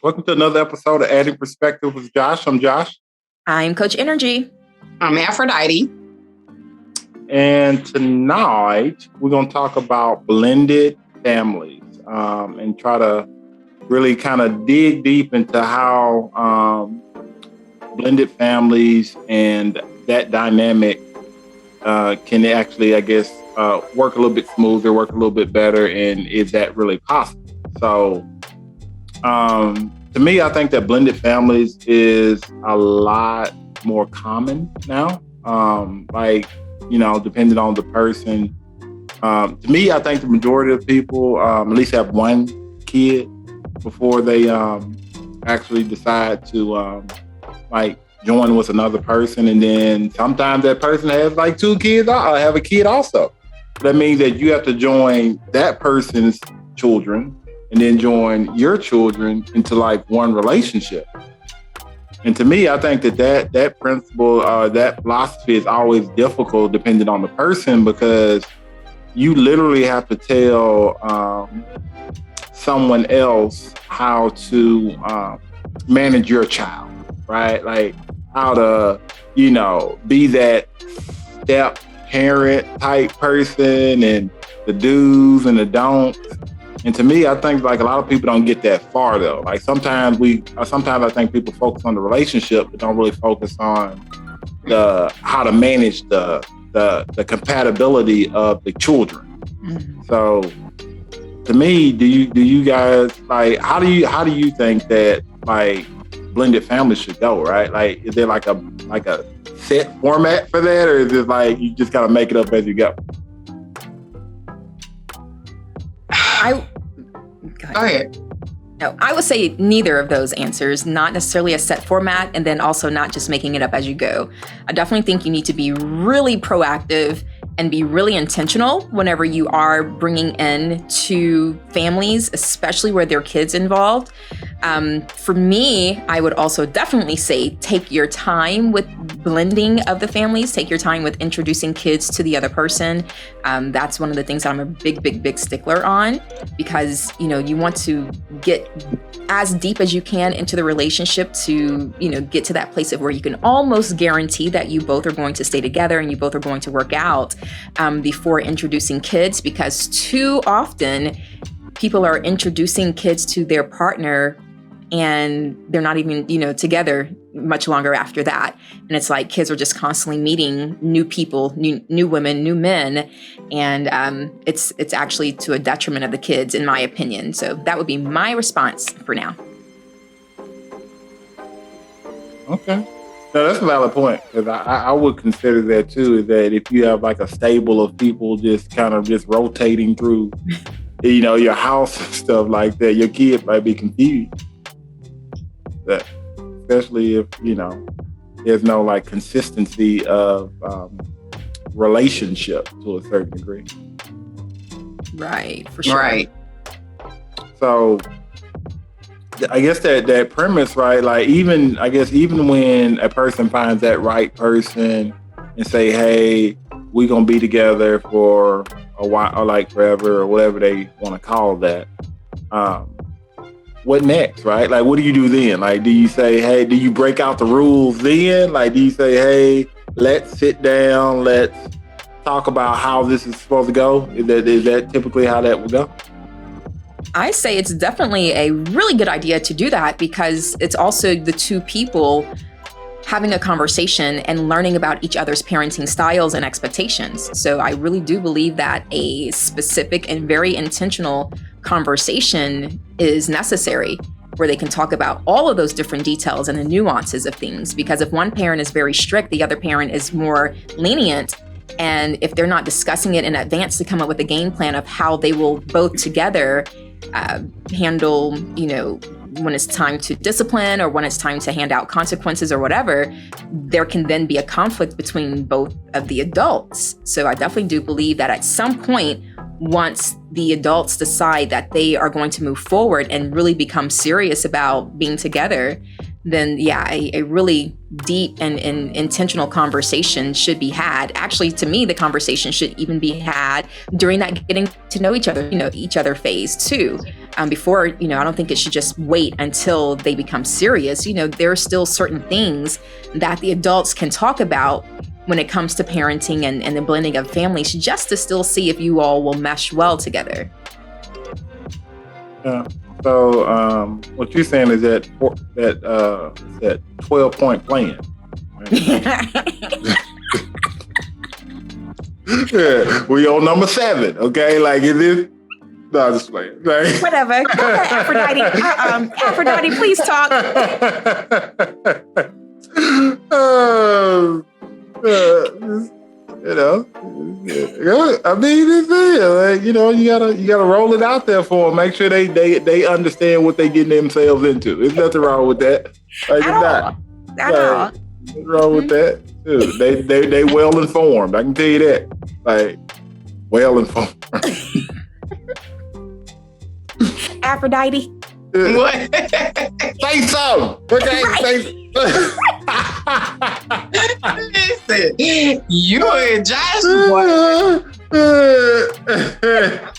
Welcome to another episode of Adding Perspective with Josh. I'm Josh. I'm Coach Nrgy. I'm Aphrodite. And tonight we're going to talk about blended families and try to really kind of dig deep into how blended families and that dynamic can actually, I guess, work a little bit smoother, work a little bit better, and is that really possible? So, to me, I think that blended families is a lot more common now. Depending on the person. To me, I think the majority of people at least have one kid before they actually decide to join with another person. And then sometimes that person has like two kids, I have a kid also. That means that you have to join that person's children and then join your children into like one relationship. And to me, I think that principle, that philosophy is always difficult depending on the person, because you literally have to tell someone else how to manage your child, right? Like how to, be that step parent type person and the do's and the don'ts. And to me, I think like a lot of people don't get that far though. Like sometimes I think people focus on the relationship, but don't really focus on how to manage the compatibility of the children. Mm-hmm. So to me, do you guys like how do you think that like blended families should go, right? Like is there like a set format for that, or is it like you just gotta make it up as you go? Go ahead. No, I would say neither of those answers, not necessarily a set format, and then also not just making it up as you go. I definitely think you need to be really proactive and be really intentional whenever you are bringing in two families, especially where there are kids involved. For me, I would also definitely say take your time with blending of the families, take your time with introducing kids to the other person. That's one of the things that I'm a big stickler on, because, you want to get as deep as you can into the relationship to, get to that place of where you can almost guarantee that you both are going to stay together and you both are going to work out before introducing kids, because too often people are introducing kids to their partner and they're not even, together much longer after that. And it's like kids are just constantly meeting new people, new women, new men. And it's actually to a detriment of the kids, in my opinion. So that would be my response for now. Okay. No, that's a valid point, because I would consider that too, is that if you have like a stable of people just kind of just rotating through, your house and stuff like that, your kid might be confused. That, especially if, there's no like consistency of relationship to a certain degree. Right, for sure. Right. So I guess that premise, right? Like even when a person finds that right person and say, hey, we're going to be together for a while, or like forever, or whatever they want to call that. What next, right? Like, what do you do then? Like, do you say, hey, do you break out the rules then? Like, do you say, hey, let's sit down, let's talk about how this is supposed to go? Is that typically how that would go? I say it's definitely a really good idea to do that, because it's also the two people having a conversation and learning about each other's parenting styles and expectations. So I really do believe that a specific and very intentional conversation is necessary, where they can talk about all of those different details and the nuances of things. Because if one parent is very strict, the other parent is more lenient. And if they're not discussing it in advance to come up with a game plan of how they will both together handle, when it's time to discipline or when it's time to hand out consequences or whatever, there can then be a conflict between both of the adults. So I definitely do believe that at some point, once the adults decide that they are going to move forward and really become serious about being together, then a really deep and intentional conversation should be had. Actually, to me, the conversation should even be had during that getting to know each other, each other phase too. before, I don't think it should just wait until they become serious. There are still certain things that the adults can talk about when it comes to parenting and the blending of families, just to still see if you all will mesh well together. Yeah. So what you're saying is that 12-point plan. Right? Yeah, we on number 7, okay? Like, is this? No, I'm just playing. Like, whatever. Go ahead, Aphrodite. Aphrodite, please talk. I mean, it's like, you gotta roll it out there for them. Make sure they understand what they getting themselves into. There's nothing wrong with that. Like, At all. What's wrong with that? Dude, they well informed. I can tell you that. Like, well informed. Aphrodite. What? Say so. Okay. Right. Listen, you and Josh, boy.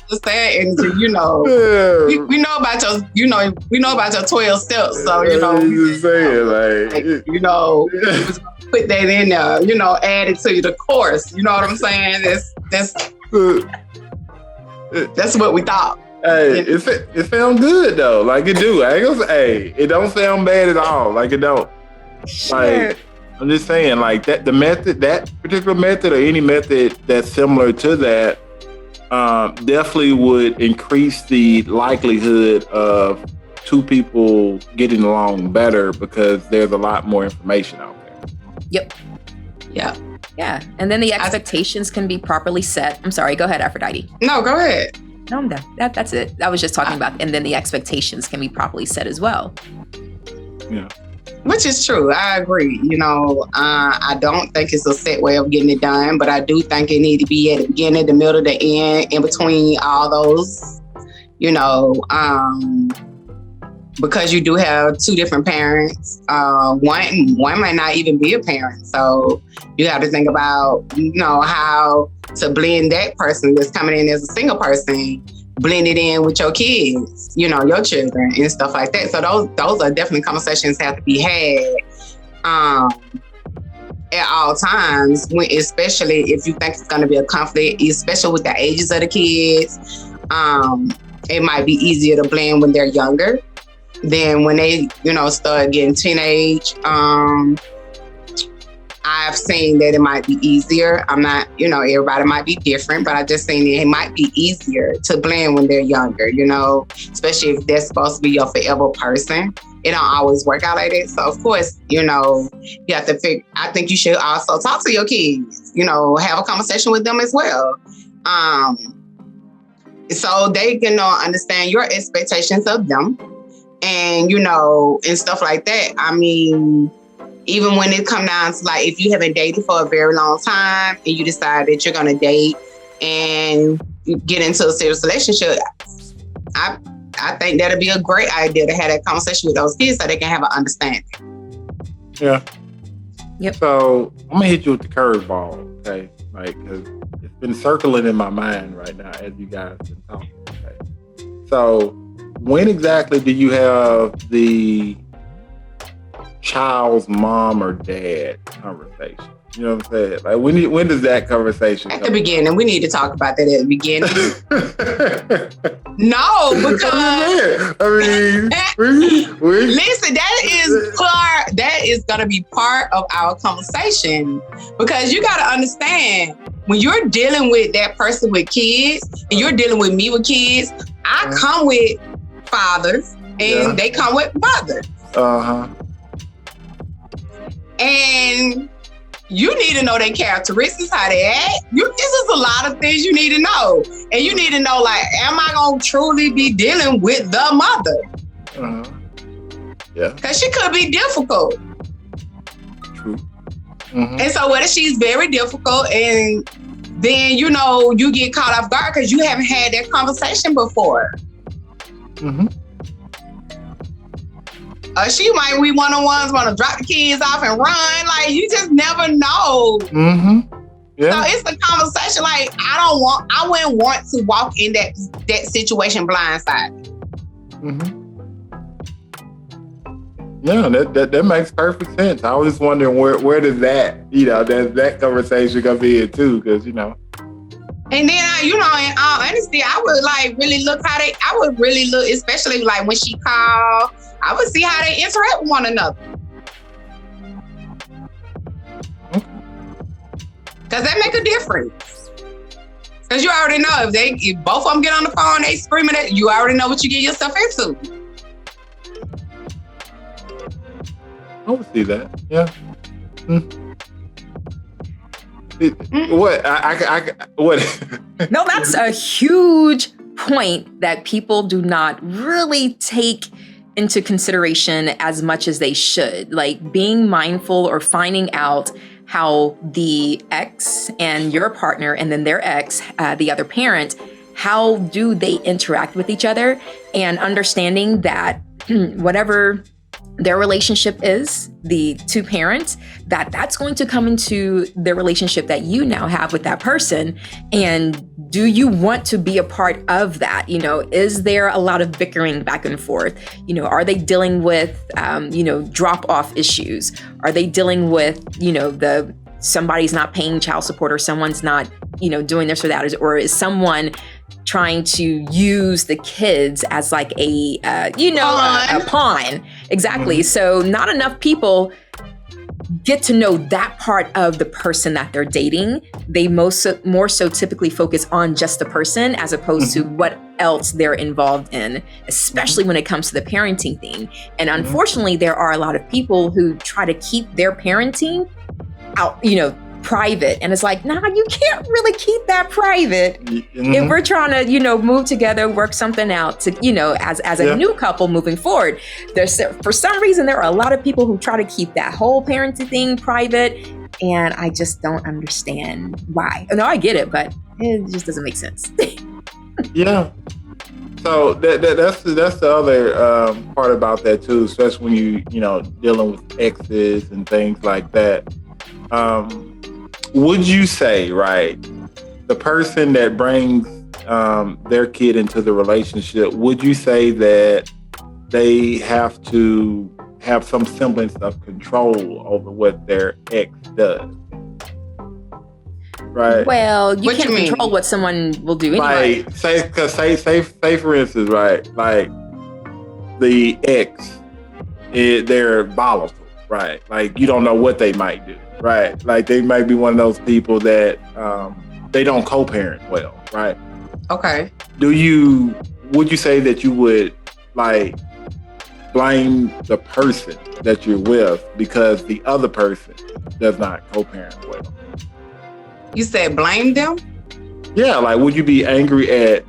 Understand, and we know about your, we know about your 12 steps. So just saying, put that in there. Add it to the course. You know what I'm saying? That's what we thought. Hey, it sounds good though. Like, it do. I ain't gonna say, it don't sound bad at all. Like, it don't. Sure. Like, I'm just saying, like, that particular method or any method that's similar to that definitely would increase the likelihood of two people getting along better because there's a lot more information out there. Yep. Yeah. Yeah. And then the expectations can be properly set. I'm sorry. Go ahead, Aphrodite. No, go aheed. No, I'm done. That's it. I was just talking about, and then the expectations can be properly set as well. Yeah. Which is true. I agree. I don't think it's a set way of getting it done, but I do think it need to be at the beginning, the middle, the end, in between all those, because you do have two different parents. One might not even be a parent. So you have to think about, how to blend that person that's coming in as a single person, blend it in with your kids, your children and stuff like that. So those are definitely conversations that have to be had at all times, especially if you think it's going to be a conflict, especially with the ages of the kids. It might be easier to blend when they're younger than when they, start getting teenage. I've seen that it might be easier. I'm not, everybody might be different, but I just seen that it might be easier to blend when they're younger, especially if they're supposed to be your forever person. It don't always work out like that. So of course, you have to figure, I think you should also talk to your kids, have a conversation with them as well. So they can understand your expectations of them and, and stuff like that. I mean, even when it comes down to, like, if you haven't dated for a very long time and you decide that you're going to date and get into a serious relationship, I think that'd be a great idea to have that conversation with those kids so they can have an understanding. Yeah. Yep. So I'm going to hit you with the curveball, okay? Like, because it's been circling in my mind right now as you guys been talking, okay? So when exactly do you have the child's mom or dad conversation? You know what I'm saying? Like, when does that conversation At the beginning. We need to talk about that at the beginning. No, because listen, that is gonna be part of our conversation, because you gotta understand, when you're dealing with that person with kids and you're dealing with me with kids, I come with fathers and they come with mothers. And you need to know their characteristics, how they act. This is a lot of things you need to know. And you need to know, like, am I going to truly be dealing with the mother? Yeah. Because she could be difficult. True. Mm-hmm. And so what if she's very difficult and then, you get caught off guard because you haven't had that conversation before? Mm-hmm. She might be one-on-ones, want to drop the kids off and run. Like, you just never know. Mm-hmm. Yeah. So it's a conversation. Like, I wouldn't want to walk in that situation blindsided. Yeah, that makes perfect sense. I was just wondering where does that, that conversation come in too, because, And then, in all honesty, I would really look especially like when she called, I would see how they interact with one another. Because that make a difference. Because you already know if both of them get on the phone, they screaming at you, already know what you get yourself into. I would see that. Yeah. What? What? No, that's a huge point that people do not really take into consideration as much as they should. Like being mindful or finding out how the ex and your partner and then their ex, the other parent, how do they interact with each other, and understanding that whatever their relationship is, the two parents, that's going to come into the relationship that you now have with that person. And do you want to be a part of that? Is there a lot of bickering back and forth? Are they dealing with, drop off issues? Are they dealing with, somebody's not paying child support, or someone's not, doing this or that, or is someone trying to use the kids as like a pawn. Exactly. So not enough people get to know that part of the person that they're dating. They more so typically focus on just the person as opposed to what else they're involved in, especially when it comes to the parenting thing. And unfortunately, there are a lot of people who try to keep their parenting out, private. And it's like, nah, you can't really keep that private. If we're trying to, move together, work something out to, as a new couple moving forward. For some reason, there are a lot of people who try to keep that whole parenting thing private. And I just don't understand why. No, I get it, but it just doesn't make sense. Yeah. So that's the other part about that too, especially when you dealing with exes and things like that. Would you say, right, the person that brings their kid into the relationship, would you say that they have to have some semblance of control over what their ex does? Right. Well, you can't control what someone will do anyway. Like, say for instance, right, like the ex, they're volatile, right? Like you don't know what they might do. Right. Like they might be one of those people that they don't co-parent well. Right. Okay. Would you say that you would like blame the person that you're with because the other person does not co-parent well? You said blame them? Yeah. Like, would you be angry at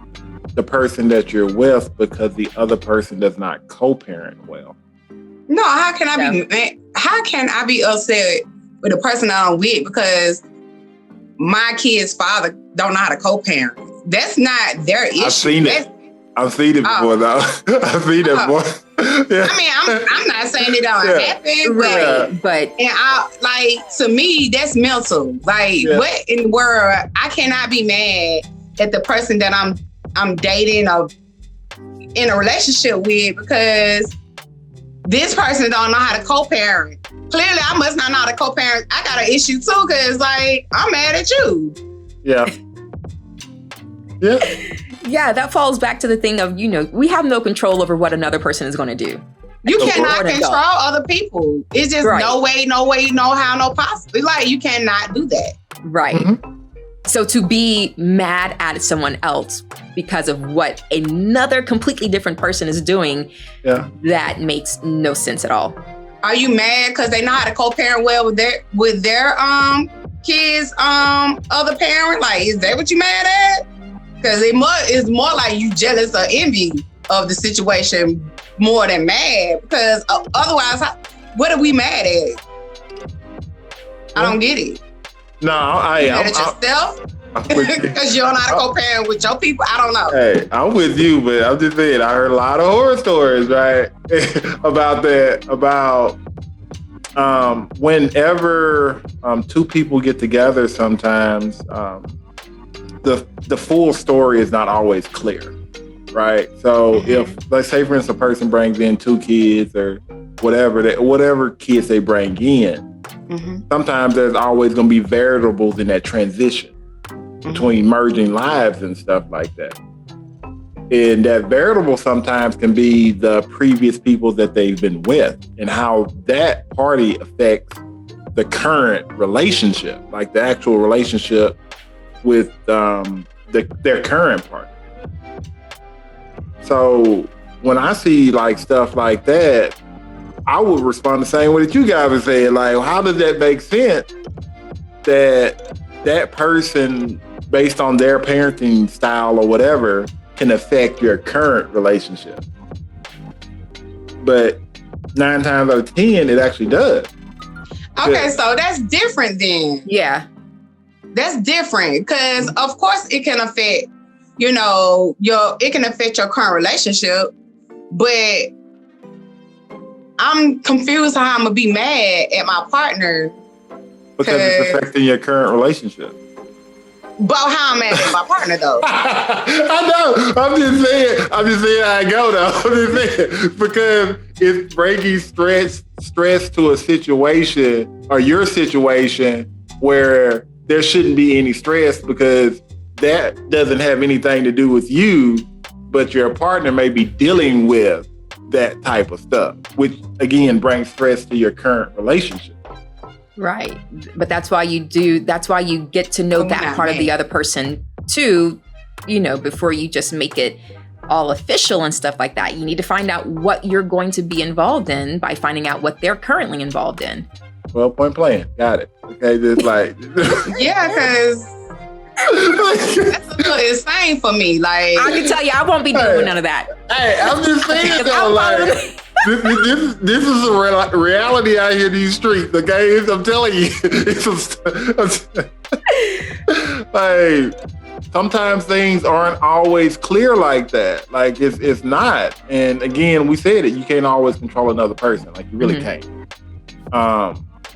the person that you're with because the other person does not co-parent well? No. How can I be upset with the person I'm with because my kid's father don't know how to co-parent? That's not their issue. I've seen it before, though. I've seen it before. Yeah. I mean, I'm not saying it don't happen, but to me, that's mental. Like, what in the world? I cannot be mad at the person that I'm dating or in a relationship with because this person don't know how to co-parent. Clearly, I must not know how to co-parent. I got an issue too, because I'm mad at you. Yeah. Yeah. Yeah, that falls back to the thing of, we have no control over what another person is going to do. You cannot control other people. It's just no way, no how, no possible. Like, you cannot do that. Right. Mm-hmm. So to be mad at someone else because of what another completely different person is doing, that makes no sense at all. Are you mad because they know how to co-parent well with their kids' other parent? Like, is that what you mad at? Because it's more like you jealous or envy of the situation more than mad. Because otherwise, what are we mad at? I don't get it. No, you mad at yourself? Because you don't know how to co-parent with your people? I don't know. Hey, I'm with you, but I'm just saying, I heard a lot of horror stories, right? about that, about whenever two people get together, sometimes the full story is not always clear, right? So if, let's say, for instance, a person brings in 2 kids or whatever kids they bring in, sometimes there's always going to be variables in that transition between merging lives and stuff like that. And that variable sometimes can be the previous people that they've been with and how that party affects the current relationship, like the actual relationship with their current partner. So when I see like stuff like that, I would respond the same way that you guys are saying. Like, how does that make sense that person, based on their parenting style or whatever, can affect your current relationship? But 9 times out of 10, it actually does. Okay, so that's different then. Yeah. That's different because, of course, it can affect, it can affect your current relationship, but I'm confused how I'm going to be mad at my partner. Because it's affecting your current relationship. But how I'm mad at my partner, though. I know. I'm just saying how I go, though. I'm just saying. Because it's bringing stress to a situation or your situation where there shouldn't be any stress because that doesn't have anything to do with you, but your partner may be dealing with that type of stuff, which, again, brings stress to your current relationship. Right. But that's why you get to know that part of the other person too, before you just make it all official and stuff like that. You need to find out what you're going to be involved in by finding out what they're currently involved in. Well, point playing. Got it. Okay, just like... Yeah, because that's a little insane for me. Like, I can tell you, I won't be doing none of that. Hey, I'm just saying though, like... This is a reality out here in these streets, okay? I'm telling you. Like, sometimes things aren't always clear like that. Like, it's not. And again, we said it, you can't always control another person. Like, you really can't.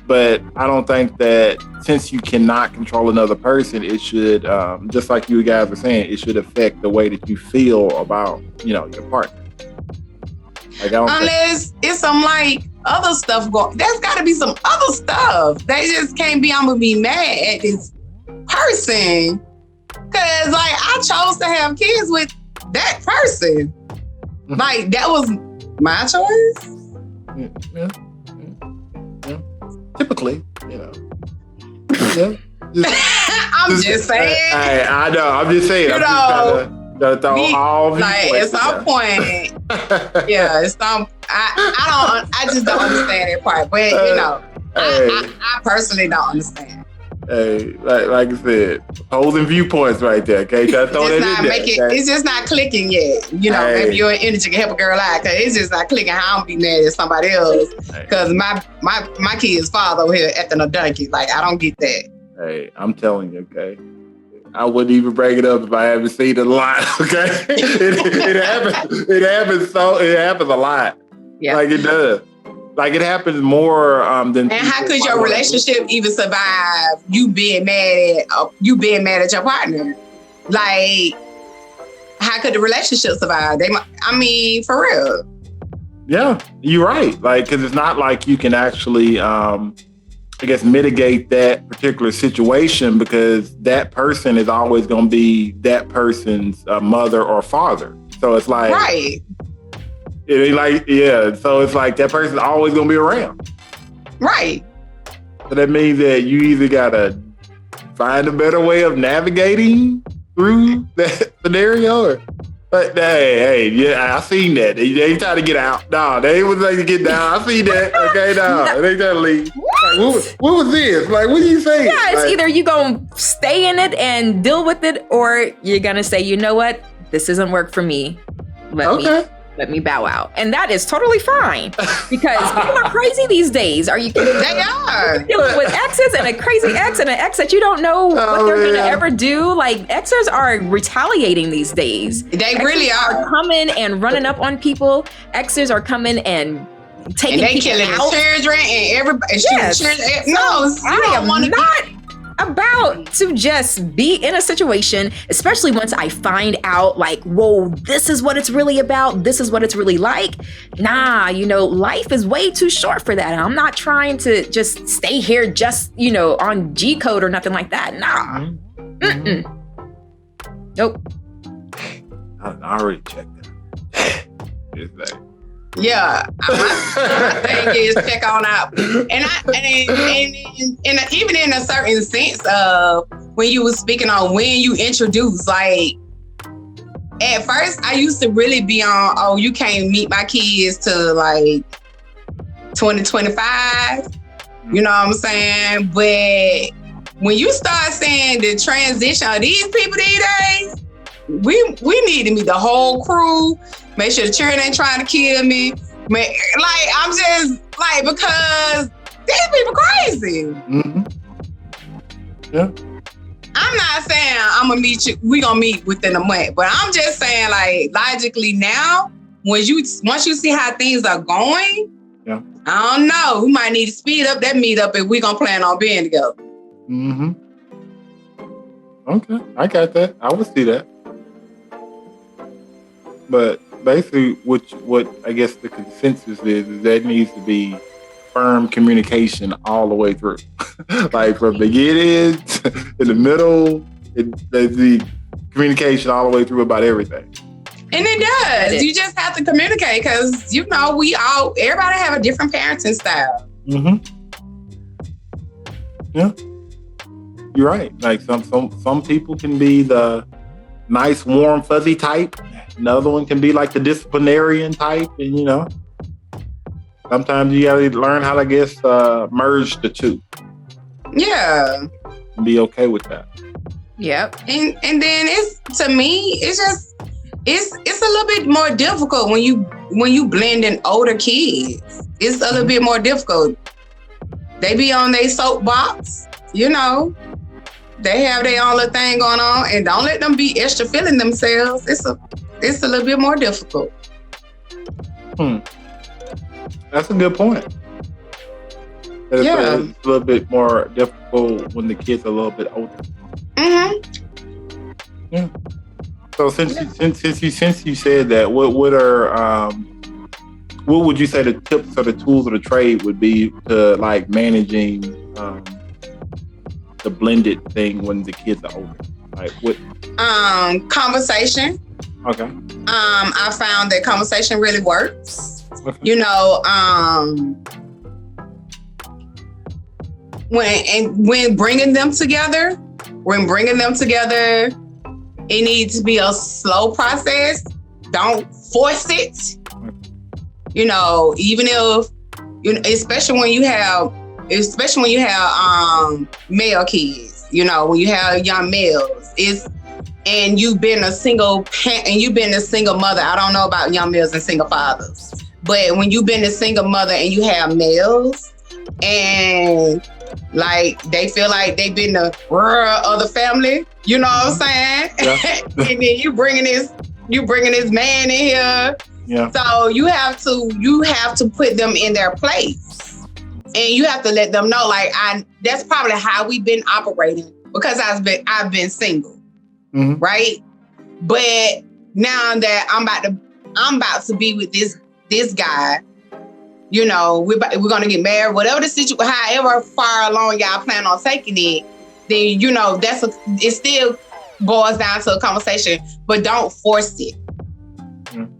But I don't think that since you cannot control another person, it should, just like you guys were saying, it should affect the way that you feel about, your partner. Like, unless it's some like other stuff going, there's got to be some other stuff. They just can't be. I'm gonna be mad at this person because, like, I chose to have kids with that person. Like, that was my choice. Yeah. Typically, Yeah. I'm just saying. I know. I'm just saying. At some point, I just don't understand that part. But I personally don't understand. Hey, like I said, holding viewpoints right there. Okay, try to throw that in there. It's just not clicking yet. Maybe your energy can help a girl out because it's just not clicking. How I'm be mad at somebody else because my kid's father over here acting a donkey. Like, I don't get that. Hey, I'm telling you, okay. I wouldn't even bring it up if I haven't seen it a lot. Okay, it happens. It happens a lot. Yeah, like it does. Like, it happens more than. And how could your relationship even survive you being mad at your partner? Like, how could the relationship survive? For real. Yeah, you're right. Like, because it's not like you can actually. Mitigate that particular situation because that person is always going to be that person's mother or father. So it's like, right. So it's like that person's always going to be around. Right. So that means that you either got to find a better way of navigating through that scenario but I seen that. They trying to get out. No, they was like to get down. I seen that. Okay, no, they trying to leave. Like, what was this? Like, what are you saying? Yeah, it's either you gonna stay in it and deal with it, or you're gonna say, you know what, this doesn't work for me. Let me bow out. And that is totally fine because people are crazy these days. Are you kidding? They are. You're dealing with exes and a crazy ex and an ex that you don't know what they're going to ever do. Like, exes are retaliating these days. They really are. Coming and running up on people. Exes are coming and taking and they people killing out. Children and everybody. Yes. No, about to just be in a situation, especially once I find out, like, whoa, this is what it's really about. This is what it's really like. Nah, life is way too short for that. I'm not trying to just stay here just, on G code or nothing like that. Nah. Nope. I already checked that. It's like, yeah, my thing is check on out, and even in a certain sense of when you was speaking on when you introduce, like at first I used to really be on, oh, you can't meet my kids to like 2025, you know what I'm saying? But when you start saying the transition of these people these days, we need to meet the whole crew. Make sure the children ain't trying to kill me. I'm just like, because these people crazy. Mm-hmm. Yeah. I'm not saying I'm gonna meet you. We gonna meet within a month, but I'm just saying, like, logically now, once you see how things are going, yeah, I don't know. We might need to speed up that meetup if we gonna plan on being together. Mm-hmm. Okay, I got that. I would see that. But basically, what I guess the consensus is that needs to be firm communication all the way through. Like from the beginning in the middle, the communication all the way through about everything. And it does. You just have to communicate because, everybody have a different parenting style. Mm-hmm. Yeah. You're right. Like some people can be the nice, warm, fuzzy type. Another one can be like the disciplinarian type. And, sometimes you got to learn how to, merge the two. Yeah. And be okay with that. Yep. And then it's a little bit more difficult when you blend in older kids. It's a little bit more difficult. They be on their soapbox, They have their own little thing going on, and don't let them be extra feeling themselves. It's a little bit more difficult. That's a good point. It's a little bit more difficult when the kids are a little bit older. Mm-hmm. Yeah. So since you said that, what would you say the tips or the tools of the trade would be to like managing the blended thing when the kids are older? Like what? Conversation. Okay. I found that conversation really works. Okay. When bringing them together, it needs to be a slow process. Don't force it. Even if especially when you have male kids, when you have young males, and you've been a single mother. I don't know about young males and single fathers, but when you've been a single mother and you have males, and like they feel like they've been the rural of the family, you know what I'm saying? Yeah. And then you bringing this man in here. Yeah. So you have to put them in their place, and you have to let them know, like, that's probably how we've been operating because I've been single, right? But now that I'm about to be with this guy, we're gonna get married, whatever the situation, however far along y'all plan on taking it, then it still boils down to a conversation, but don't force it.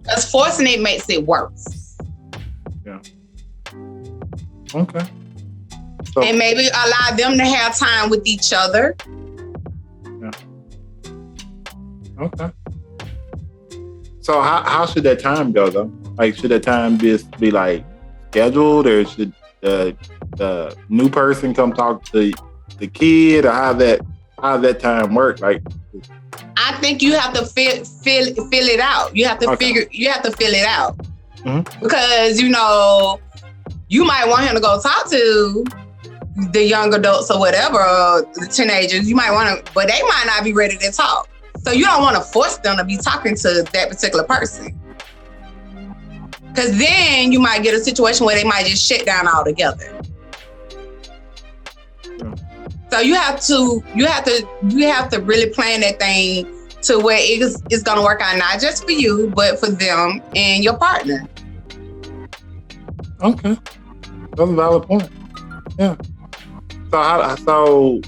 Because forcing it makes it worse. Yeah. Okay. And maybe allow them to have time with each other. Yeah. Okay. So how should that time go though? Like, should that time just be like scheduled, or should the new person come talk to the kid, or how that time work? Like, I think you have to fill it out. You have to fill it out. Because, you might want him to go talk to the young adults or whatever, or the teenagers. You might want to, but they might not be ready to talk. So you don't want to force them to be talking to that particular person. Because then you might get a situation where they might just shut down altogether. Yeah. So you have to really plan that thing to where it's going to work out not just for you, but for them and your partner. Okay, that's a valid point. Yeah. So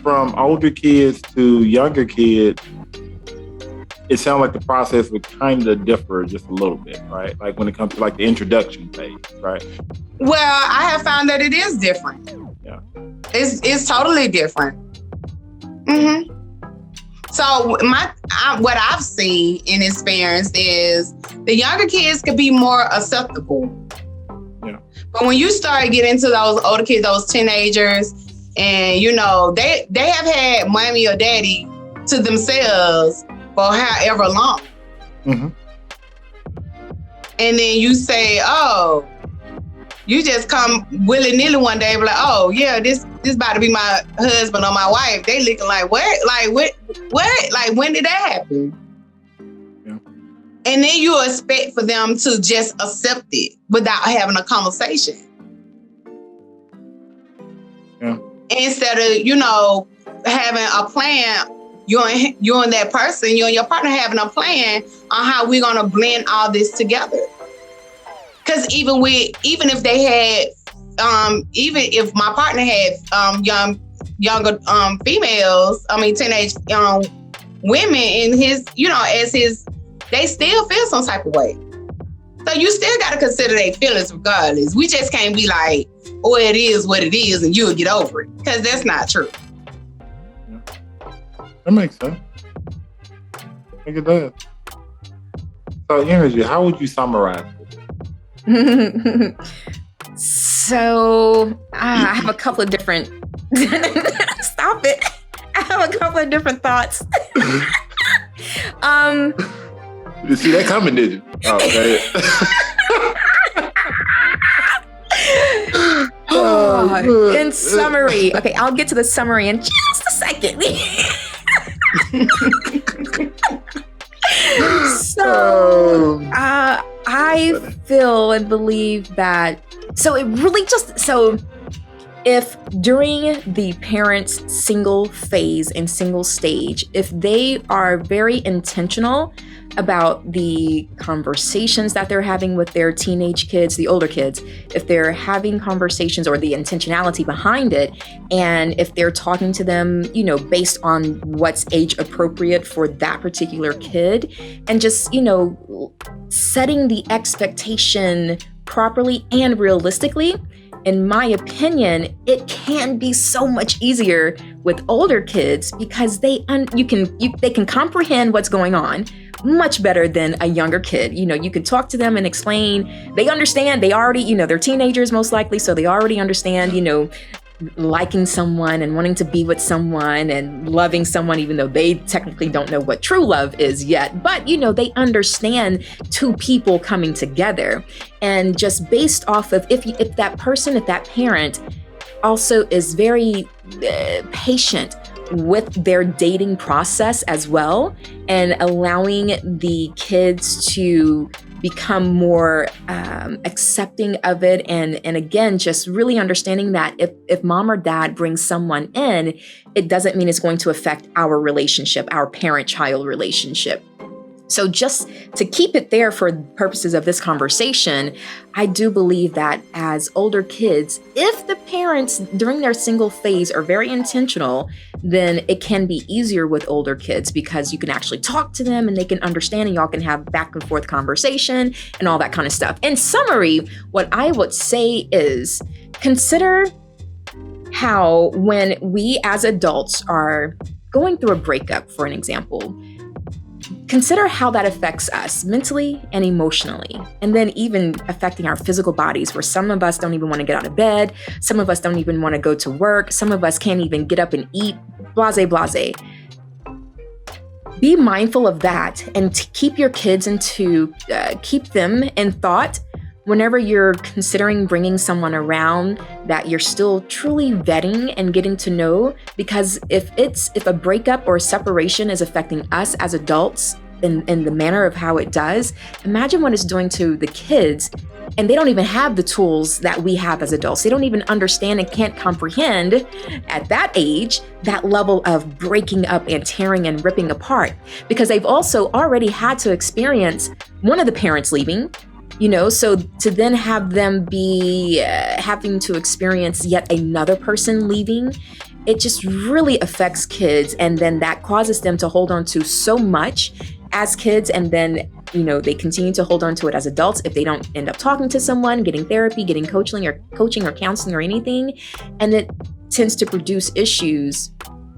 from older kids to younger kids, it sounds like the process would kind of differ just a little bit, right? Like when it comes to like the introduction phase, right? Well, I have found that it is different. Yeah. It's totally different. Mm-hmm. So what I've seen and experienced is the younger kids could be more acceptable. Yeah. But when you start getting into those older kids, those teenagers, and they have had mommy or daddy to themselves for however long. Mm-hmm. And then you say, oh, you just come willy-nilly one day and be like, oh yeah, this about to be my husband or my wife. They looking like, what? Like what? Like when did that happen? Yeah. And then you expect for them to just accept it without having a conversation. Yeah. Instead of, having a plan, you and that person, you and your partner having a plan on how we're gonna blend all this together. Because even if they had, even if my partner had younger females, teenage women in his, they still feel some type of way. So you still got to consider their feelings regardless. We just can't be like, oh, it is what it is, and you'll get over it, because that's not true. That makes sense. I think it does. So, Nrgy, how would you summarize it? So, I have a couple of different... Stop it. I have a couple of different thoughts. You see that coming, did you? Oh, in summary. Okay, I'll get to the summary in just a second. So, I feel and believe that, if during the parent's single phase and single stage, if they are very intentional about the conversations that they're having with their teenage kids, the older kids, if they're having conversations or the intentionality behind it, and if they're talking to them, based on what's age appropriate for that particular kid, and just, setting the expectation properly and realistically, in my opinion, it can be so much easier with older kids because they can comprehend what's going on much better than a younger kid. You can talk to them and explain. They understand. They already, they're teenagers most likely, so they already understand, liking someone and wanting to be with someone and loving someone, even though they technically don't know what true love is yet. But, they understand two people coming together. And just based off of if that parent also is very patient with their dating process as well, and allowing the kids to become more accepting of it, and again, just really understanding that if mom or dad brings someone in, it doesn't mean it's going to affect our relationship, our parent-child relationship. So just to keep it there for purposes of this conversation, I do believe that as older kids, if the parents during their single phase are very intentional, then it can be easier with older kids because you can actually talk to them and they can understand, and y'all can have back and forth conversation and all that kind of stuff. In summary, what I would say is consider how when we as adults are going through a breakup, for an example, consider how that affects us mentally and emotionally, and then even affecting our physical bodies, where some of us don't even want to get out of bed, some of us don't even want to go to work, some of us can't even get up and eat, blase. Be mindful of that and keep your kids keep them in thought whenever you're considering bringing someone around that you're still truly vetting and getting to know. Because if a breakup or separation is affecting us as adults, in the manner of how it does, imagine what it's doing to the kids. And they don't even have the tools that we have as adults. They don't even understand and can't comprehend at that age that level of breaking up and tearing and ripping apart, because they've also already had to experience one of the parents leaving, so to then have them be having to experience yet another person leaving, it just really affects kids. And then that causes them to hold on to so much as kids, and then they continue to hold on to it as adults if they don't end up talking to someone, getting therapy, getting coaching or counseling or anything. And it tends to produce issues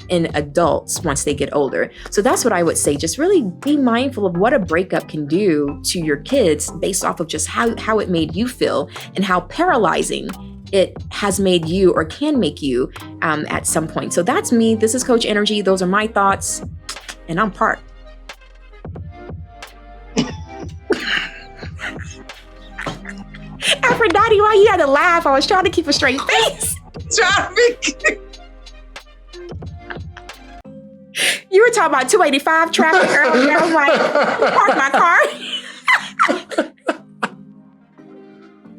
in adults once they get older. So that's what I would say. Just really be mindful of what a breakup can do to your kids based off of just how it made you feel and how paralyzing it has made you or can make you at some point. So that's me. This is Coach Nrgy. Those are my thoughts, and I'm Park. Aphrodite, why you had to laugh? I was trying to keep a straight face. You were talking about 285 traffic earlier. I was like, park my car.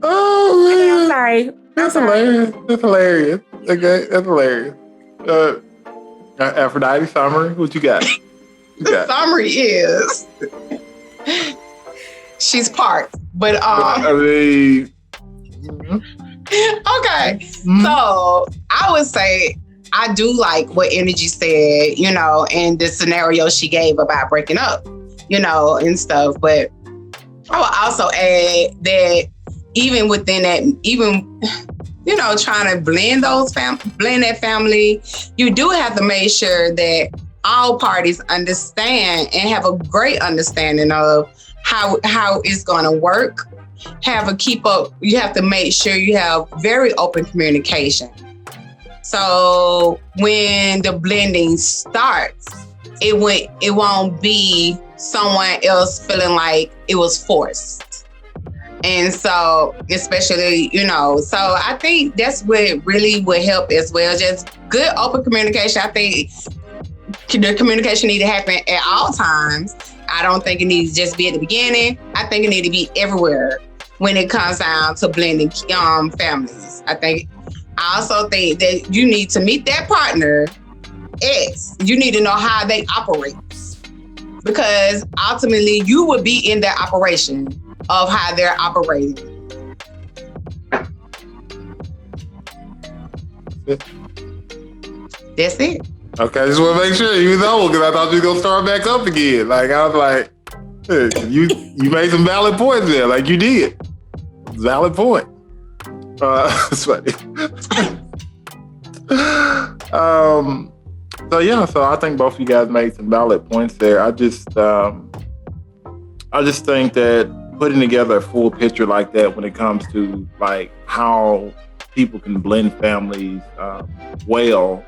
Oh, man. Okay, I'm sorry. That's hilarious. That's hilarious. Okay, that's hilarious. Aphrodite, summary, what you got? The summary is she's Park, but okay. So I would say I do like what Nrgy said, and the scenario she gave about breaking up, and stuff. But I would also add that even within that, trying to blend that family, you do have to make sure that all parties understand and have a great understanding of how it's going to work. You have to make sure you have very open communication. So when the blending starts, it won't be someone else feeling like it was forced. And so, especially, so I think that's what really would help as well. Just good open communication. I think the communication need to happen at all times. I don't think it needs to just be at the beginning. I think it need to be everywhere when it comes down to blending families. I also think that you need to meet that partner. You need to know how they operate, because ultimately you would be in that operation of how they're operating. That's it. Okay, I just want to make sure because I thought you were gonna start back up again. Like I was like, hey, you made some valid points there, like you did. Valid point. It's funny. So I think both of you guys made some valid points there. I just think that putting together a full picture like that when it comes to like how people can blend families well,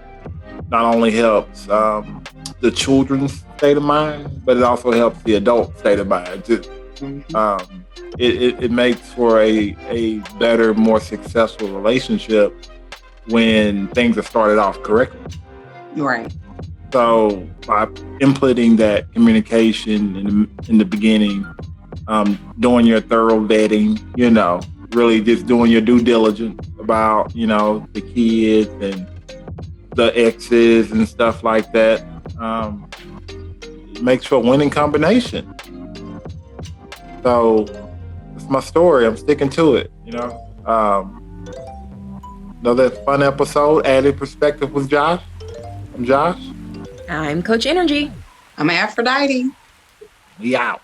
not only helps the children's state of mind, but it also helps the adult state of mind too. It makes for a better, more successful relationship when things are started off correctly. Right. So by inputting that communication in the beginning, doing your thorough vetting, really just doing your due diligence about, the kids and the exes and stuff like that, it makes for a winning combination. So it's my story. I'm sticking to it, Another fun episode, added perspective with Josh. I'm Josh. I'm Coach Nrgy. I'm Aphrodite. We out.